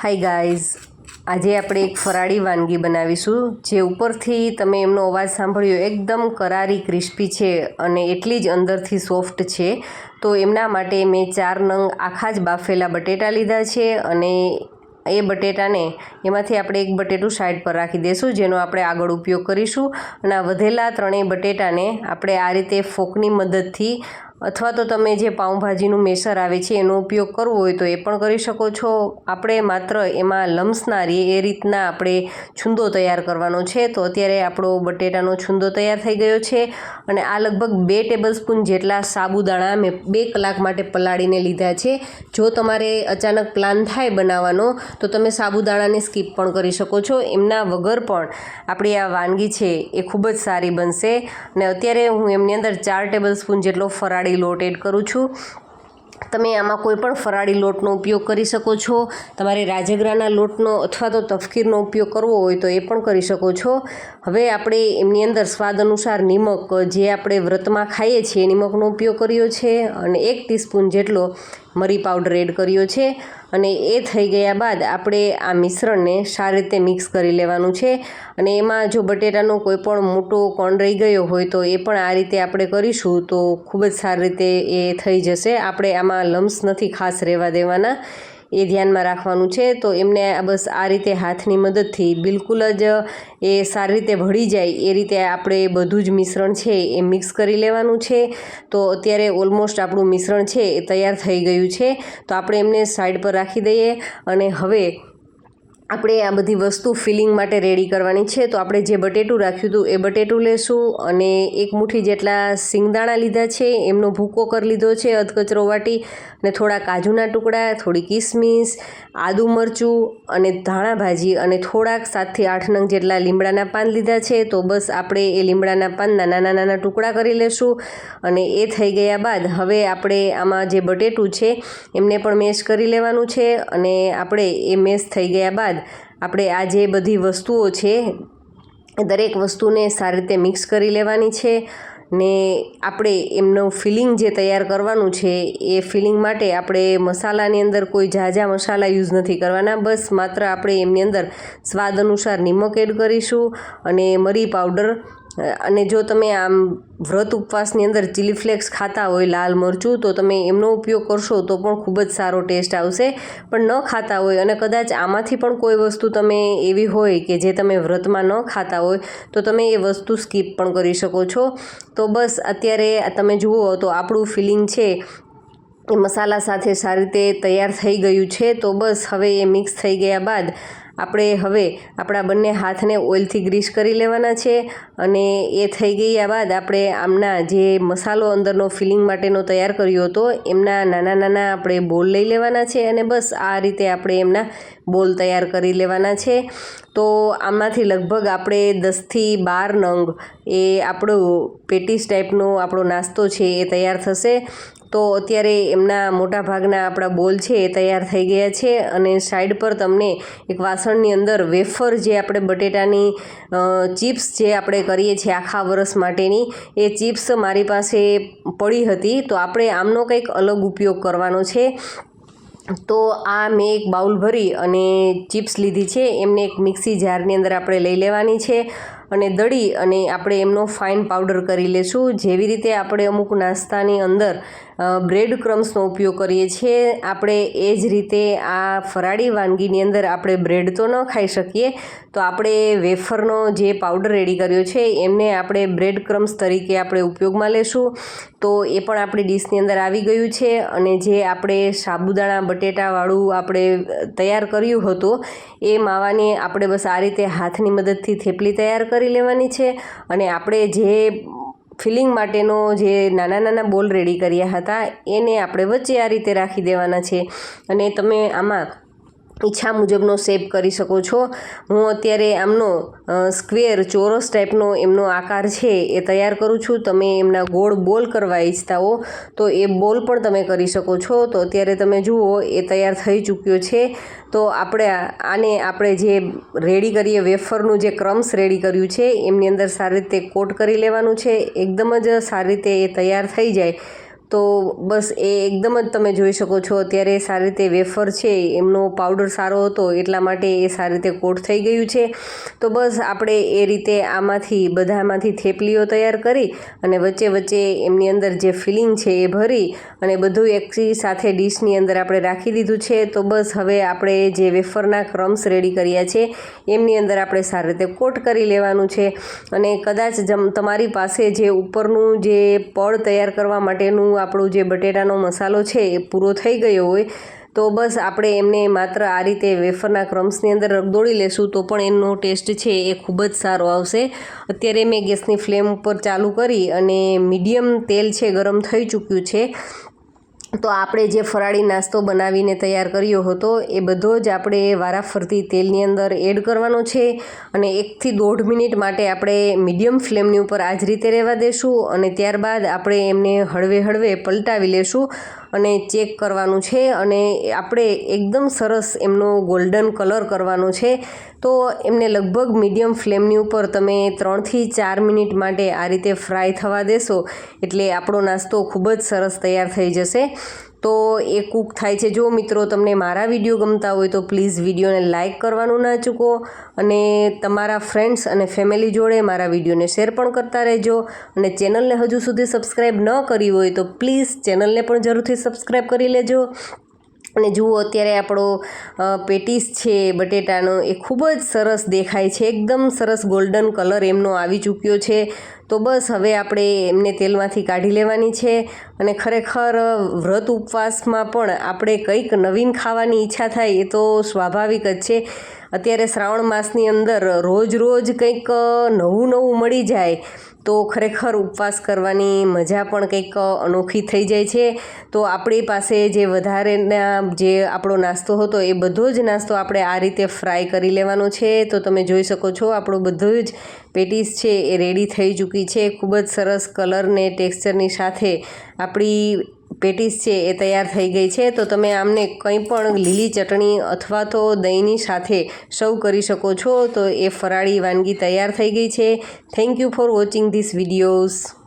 Hi guys, આજે આપણે એક ફરાળી વાનગી બનાવીશું જે ઉપરથી તમે એમનો અવાજ સાંભળ્યો એકદમ કરારી ક્રિસ્પી છે અને એટલી જ અંદરથી સોફ્ટ છે. તો એમના માટે મેં 4 નંગ આખા જ બાફેલા બટેટા લીધા છે અને એ બટેટાને એમાંથી આપણે એક બટેટું સાઈડ પર રાખી દઈશું, જેનો આપણે આગળ ઉપયોગ કરીશું. અને આ વધેલા 3 બટેટાને આપણે આ રીતે ફોકની મદદથી અથવા તો તમે જે પાઉંભાજીનું મેસર આવે છે એનો ઉપયોગ કરવો હોય તો એ પણ કરી શકો છો. આપણે માત્ર એમાં લમ્સ ના રહે એ રીતના આપણે છૂંદો તૈયાર કરવાનો છે. તો અત્યારે આપણો બટેટાનો છૂંદો તૈયાર થઈ ગયો છે અને આ લગભગ 2 ટેબલસ્પૂન જેટલા સાબુદાણા મેં 2 કલાક માટે પલાળીને લીધા છે. જો તમારે અચાનક પ્લાન થાય બનાવવાનો તો તમે સાબુદાણાને સ્કીપ પણ કરી શકો છો. એમના વગર પણ આપણી આ વાનગી છે એ ખૂબ જ સારી બનશે. અને અત્યારે હું એમની અંદર 4 ટેબલસ્પૂન જેટલો ફરાળી લોટ એડ કરું છું. તમે આમાં કોઈ પણ ફરાળી લોટનો ઉપયોગ કરી શકો છો. તમારે રાજગરાના લોટનો અથવા તો તફકીરનો ઉપયોગ કરવો હોય તો એ પણ કરી શકો છો. હવે આપણે એમની અંદર સ્વાદ અનુસાર નિમક, જે આપણે વ્રતમાં ખાઈએ છીએ નિમકનો ઉપયોગ કર્યો છે અને 1 ટીસ્પૂન જેટલો મરી પાવડર એડ કર્યો છે. અને એ થઈ ગયા બાદ આપણે આ મિશ્રણને સારી રીતે મિક્સ કરી લેવાનું છે. અને એમાં જો બટેટાનો કોઈ પણ મોટો કોણ રહી ગયો હોય તો એ પણ આ રીતે આપણે કરીશું તો ખૂબ જ સારી રીતે એ થઈ જશે. આપણે આમાં લમ્સ નથી ખાસ રહેવા દેવાના, એ ધ્યાનમાં રાખવાનું છે. તો એમને બસ આ રીતે હાથની મદદથી બિલકુલ જ એ સારી રીતે ભળી જાય એ રીતે આપણે બધું જ મિશ્રણ છે એ મિક્સ કરી લેવાનું છે. તો અત્યારે ઓલમોસ્ટ આપણું મિશ્રણ છે એ તૈયાર થઈ ગયું છે. તો આપણે એમને સાઈડ પર રાખી દઈએ અને હવે આપણે આ બધી વસ્તુ ફિલિંગ માટે રેડી કરવાની છે. તો આપણે જે બટેટું રાખ્યું હતું એ બટેટું લેશું અને 1 મુઠ્ઠી જેટલા સિંગદાણા લીધા છે, એમનો ભૂકો કરી લીધો છે અધકચરો વાટી, અને થોડા કાજુના ટુકડા, થોડી કિસમિસ, આદુ મરચું અને ધાણા ભાજી અને થોડાક 7 થી 8 નંગ જેટલા લીમડાના પાન લીધા છે. તો બસ આપણે એ લીમડાના પાનના નાના નાના ટુકડા કરી લેશું. અને એ થઈ ગયા બાદ હવે આપણે આમાં જે બટેટું છે એમને પણ મેશ કરી લેવાનું છે. અને આપણે એ મેશ થઈ ગયા બાદ આપણે આ જે બધી વસ્તુઓ છે દરેક વસ્તુને સારી રીતે મિક્સ કરી લેવાની છે. ને આપણે એમનું ફિલિંગ જે તૈયાર કરવાનું છે એ ફિલિંગ માટે આપણે મસાલાની અંદર કોઈ ઝાઝા મસાલા યુઝ નથી કરવાના. બસ માત્ર આપણે એમની અંદર સ્વાદ અનુસાર નિમક એડ કરીશું અને મરી પાવડર. અને જો તમે આમ વ્રત ઉપવાસની અંદર ચીલી ફ્લેક્સ ખાતા હોય લાલ મરચું, તો તમે એમનો ઉપયોગ કરશો તો પણ ખૂબ જ સારો ટેસ્ટ આવશે. પણ ન ખાતા હોય અને કદાચ આમાંથી પણ કોઈ વસ્તુ તમે એવી હોય કે જે તમે વ્રતમાં ન ખાતા હોય તો તમે એ વસ્તુ સ્કીપ પણ કરી શકો છો. તો બસ અત્યારે તમે જુઓ તો આપણું ફિલિંગ છે એ મસાલા સાથે સારી રીતે તૈયાર થઈ ગયું છે. તો બસ હવે એ મિક્સ થઈ ગયા બાદ આપણે હવે આપણા બંને હાથને ઓઇલથી ગ્રીસ કરી લેવાના છે. અને એ થઈ ગયા બાદ આપણે આમના જે મસાલો અંદરનો ફિલિંગ માટેનો તૈયાર કર્યો હતો એમના નાના નાના આપણે બોલ લઈ લેવાના છે. અને બસ આ રીતે આપણે એમના બોલ તૈયાર કરી લેવાના છે. તો આમાંથી લગભગ આપણે 10 થી 12 નંગ એ આપણો પેટીસ ટાઈપનો આપણો નાસ્તો છે એ તૈયાર થશે. તો અત્યારે એમના મોટા ભાગના આપણા બોલ છે એ તૈયાર થઈ ગયા છે. અને સાઈડ પર તમને એક વાસણની અંદર વેફર, જે આપણે બટેટાની ચિપ્સ જે આપણે કરીએ છીએ આખા વર્ષ માટેની, એ ચિપ્સ મારી પાસે પડી હતી. તો આપણે આમનો કંઈક અલગ ઉપયોગ કરવાનો છે. તો આ મેં એક બાઉલ ભરી અને ચિપ્સ લીધી છે, એમને એક મિક્સી જારની અંદર આપણે લઈ લેવાની છે અને દળી અને આપણે એમનો ફાઇન પાવડર કરી લેશું. જેવી રીતે આપણે અમુક નાસ્તાની અંદર બ્રેડ ક્રમ્સનો ઉપયોગ કરીએ છીએ, આપણે એ જ રીતે આ ફરાળી વાનગીની અંદર આપણે બ્રેડ તો ન ખાઈ શકીએ, તો આપણે વેફરનો જે પાવડર રેડી કર્યો છે એમને આપણે બ્રેડ ક્રમ્સ તરીકે આપણે ઉપયોગમાં લેશું. તો એ પણ આપણી ડીશની અંદર આવી ગયું છે. અને જે આપણે સાબુદાણા બટેટાવાળું આપણે તૈયાર કર્યું હતું એ માવાની આપણે બસ આ રીતે હાથની મદદથી થેપલી તૈયાર કરી લેવાની છે. અને આપણે જે ફિલિંગ માટેનો જે નાના નાના બોલ રેડી કર્યા હતા એને આપણે વચ્ચે આ રીતે રાખી દેવાના છે. અને તમે આમાં ઈચ્છા મુજબનો શેપ કરી શકો છો. હું અત્યારે આમનો સ્ક્વેર ચોરસ ટાઈપનો એમનો આકાર છે એ તૈયાર કરું છું. તમે એમના ગોળ બોલ કરવા ઈચ્છતા હો તો એ બોલ પણ તમે કરી શકો છો. તો અત્યારે તમે જુઓ એ તૈયાર થઈ ચૂક્યો છે. તો આપણે જે રેડી કરીએ વેફરનું જે ક્રમ્સ રેડી કર્યું છે એમની અંદર સારી રીતે કોટ કરી લેવાનું છે. એકદમ જ સારી રીતે એ તૈયાર થઈ જાય તો બસ એ એકદમ જ તમે જોઈ શકો છો અત્યારે સારી રીતે વેફર છે એમનો પાવડર સારો હતો એટલા માટે એ સારી રીતે કોટ થઈ ગયું છે. તો બસ આપણે એ રીતે બધામાંથી થેપલીઓ તૈયાર કરી અને વચ્ચે વચ્ચે એમની અંદર જે ફિલિંગ છે એ ભરી અને બધું એક સાથે ડીશની અંદર આપણે રાખી દીધું છે. તો બસ હવે આપણે જે વેફરના ક્રમ્સ રેડી કર્યા છે એમની અંદર આપણે સારી રીતે કોટ કરી લેવાનું છે. અને કદાચ તમારી પાસે જે ઉપરનું જે પડ તૈયાર કરવા માટેનું આપણો જે બટેટાનો મસાલો છે એ પૂરો થઈ ગયો હોય તો બસ આપણે એમને માત્ર આ રીતે વેફરના ક્રમ્સની અંદર રગદોળી લેશું તો પણ એનો ટેસ્ટ છે એ ખૂબ જ સારો આવશે. અત્યારે મેં ગેસની ફ્લેમ ઉપર ચાલુ કરી અને મીડિયમ તેલ છે ગરમ થઈ ચૂક્યું છે. તો આપણે જે ફરાળી નાસ્તો બનાવીને તૈયાર કર્યો હતો એ બધો જ આપણે વારાફરતી તેલની અંદર એડ કરવાનો છે અને 1 થી 1.5 મિનિટ માટે આપણે મીડિયમ ફ્લેમની ઉપર આ જ રીતે રહેવા દેશું અને ત્યારબાદ આપણે એમને હળવે પલટાવી લેશું અને ચેક કરવાનું છે અને આપણે એકદમ સરસ એમનો ગોલ્ડન કલર કરવાનો છે. તો એમને લગભગ મીડિયમ ફ્લેમની ઉપર તમે 3 થી 4 મિનિટ માટે આ રીતે ફ્રાય થવા દેશો એટલે આપણો નાસ્તો ખૂબ જ સરસ તૈયાર થઈ જશે. તો એ કૂક થાય છે. જો મિત્રો તમને મારા વિડીયો ગમતા હોય તો પ્લીઝ વિડીયોને લાઇક કરવાનું ના ચૂકો અને તમારા ફ્રેન્ડ્સ અને ફેમિલી જોડે મારા વિડીયોને શેર પણ કરતા રહેજો અને ચેનલને હજુ સુધી સબસ્ક્રાઈબ ન કરી હોય તો પ્લીઝ ચેનલને પણ જરૂરથી સબસ્ક્રાઈબ કરી લેજો. અને જુઓ અત્યારે આપણો પેટીસ છે બટેટાનો એ ખૂબ જ સરસ દેખાય છે, એકદમ સરસ ગોલ્ડન કલર એમનો આવી ચૂક્યો છે. તો બસ હવે આપણે એમને તેલમાંથી કાઢી લેવાની છે અને ખરેખર વ્રત ઉપવાસમાં પણ આપણે કંઈક નવીન ખાવાની ઈચ્છા થાય એ તો સ્વાભાવિક જ છે. અત્યારે શ્રાવણ માસની અંદર રોજ કંઈક નવું મળી જાય તો ખરેખર ઉપવાસ કરવાની મજા પણ કંઈક અનોખી થઈ જાય છે. તો આપણી પાસે જે વધારેના જે આપણો નાસ્તો હતો એ બધો જ નાસ્તો આપણે આ રીતે ફ્રાય કરી લેવાનો છે. તો તમે જોઈ શકો છો આપણો બધું જ પેટીસ છે એ રેડી થઈ ચૂકી છે. ખૂબ જ સરસ કલર ને ટેક્સચરની સાથે આપણી પેટીસ છે એ તૈયાર થઈ ગઈ છે. તો તમે આમને કંઈ પણ લીલી ચટણી અથવા તો દહીંની સાથે સર્વ કરી શકો છો. તો એ ફરાળી વાનગી તૈયાર થઈ ગઈ છે. Thank you for watching this videos.